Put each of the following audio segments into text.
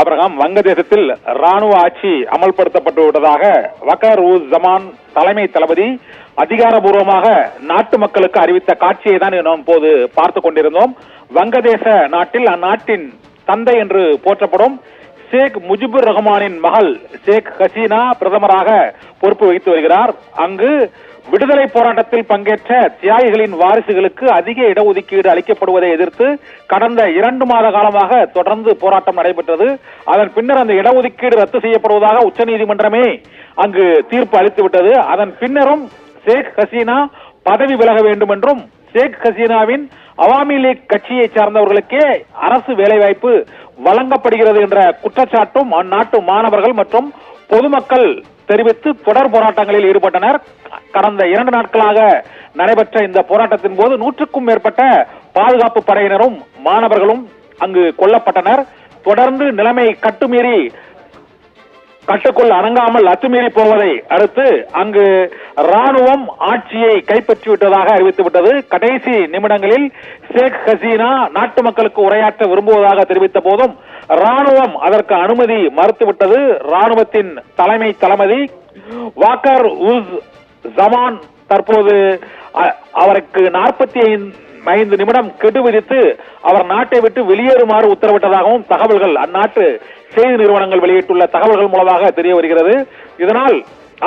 Abraham, வங்கதேசத்தில் ராணுவ ஆட்சி அமல்படுத்தப்பட்டு விட்டதாக வகார் உஸ் ஜமான் தலைமை தளபதி அதிகாரபூர்வமாக நாட்டு மக்களுக்கு அறிவித்த காட்சியை தான் நாம் இப்போது பார்த்துக் கொண்டிருந்தோம். வங்கதேச நாட்டில் அந்நாட்டின் தந்தை என்று போற்றப்படும் ஷேக் முஜிபுர் ரஹ்மானின் மகள் ஷேக் ஹசீனா பிரதமராக பொறுப்பு வகித்து வருகிறார். அங்கு விடுதலை போராட்டத்தில் பங்கேற்ற தியாகிகளின் வாரிசுகளுக்கு அதிக இடஒதுக்கீடு அளிக்கப்படுவதை எதிர்த்து கடந்த 2 மாத காலமாக தொடர்ந்து போராட்டம் நடைபெற்றது. அதன் பின்னர் அந்த இடஒதுக்கீடு ரத்து செய்யப்படுவதாக உச்சநீதிமன்றமே அங்கு தீர்ப்பு அளித்துவிட்டது. அதன் பின்னரும் ஷேக் ஹசீனா பதவி விலக வேண்டும் என்றும் ஷேக் ஹசீனாவின் அவாமி லீக் கட்சியை சார்ந்தவர்களுக்கே அரசு வேலைவாய்ப்பு வழங்கப்படுகிறது என்ற குற்றச்சாட்டும் அந்நாட்டு மாணவர்கள் மற்றும் பொதுமக்கள் தெரிவித்து தொடர் போராட்டங்களில் ஈடுபட்டனர். கடந்த 2 நாட்களாக நடைபெற்ற இந்த போராட்டத்தின் போது 100க்கும் மேற்பட்ட பாதுகாப்பு படையினரும் மாணவர்களும் அங்கு கொல்லப்பட்டனர். தொடர்ந்து நிலைமை கட்டுக்குள் அடங்காமல் அத்துமீறி போவதை அடுத்து அங்கு ராணுவம் ஆட்சியை கைப்பற்றிவிட்டதாக அறிவித்துவிட்டது. கடைசி நிமிடங்களில் ஷேக் ஹசீனா நாட்டு மக்களுக்கு உரையாற்ற விரும்புவதாக தெரிவித்த போதும் ராணுவம் அதற்கு அனுமதி மறுத்துவிட்டது. ராணுவத்தின் தலைமை தளபதி வகார் உஸ் ஜமான் தற்போது அவருக்கு 45 நிமிடம் கெடு விதித்து அவர் நாட்டை விட்டு வெளியேறுமாறு உத்தரவிட்டதாகவும் தகவல்கள் அந்நாட்டு செய்தி நிறுவனங்கள் வெளியிட்டுள்ள தகவல்கள் மூலமாக தெரிய வருகிறது. இதனால்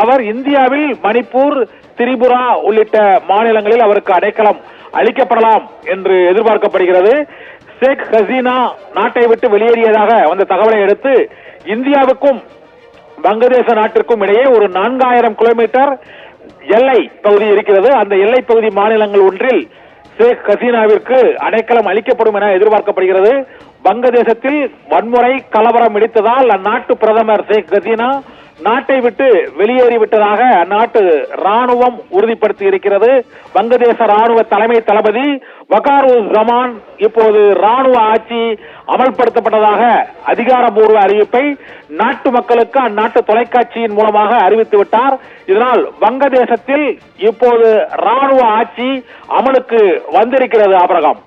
அவர் இந்தியாவில் மணிப்பூர், திரிபுரா உள்ளிட்ட மாநிலங்களில் அவருக்கு அடைக்கலம் அளிக்கப்படலாம் என்று எதிர்பார்க்கப்படுகிறது. ஷேக் ஹசீனா நாட்டை விட்டு வெளியேறியதாக வந்த தகவலை அடுத்து இந்தியாவுக்கும் வங்கதேச நாட்டிற்கும் இடையே ஒரு 4000 கிலோமீட்டர் எல்லை பகுதி இருக்கிறது. அந்த எல்லை பகுதி மாநிலங்கள் ஒன்றில் ஷேக் ஹசீனாவிற்கு அடைக்கலம் அளிக்கப்படும் என எதிர்பார்க்கப்படுகிறது. வங்கதேசத்தில் வன்முறை கலவரம் வெடித்ததால் அந்நாட்டு பிரதமர் ஷேக் ஹசீனா நாட்டை விட்டு வெளியேறிவிட்டதாக அந்நாட்டு ராணுவம் உறுதிப்படுத்தி இருக்கிறது. வங்கதேச ராணுவ தலைமை தளபதி வகார் உஸ் ஜமான் இப்போது ராணுவ ஆட்சி அமல்படுத்தப்பட்டதாக அதிகாரப்பூர்வ அறிவிப்பை நாட்டு மக்களுக்கு அந்நாட்டு தொலைக்காட்சியின் மூலமாக அறிவித்துவிட்டார். இதனால் வங்கதேசத்தில் இப்போது ராணுவ ஆட்சி அமலுக்கு வந்திருக்கிறது. அப்ரஹாம்.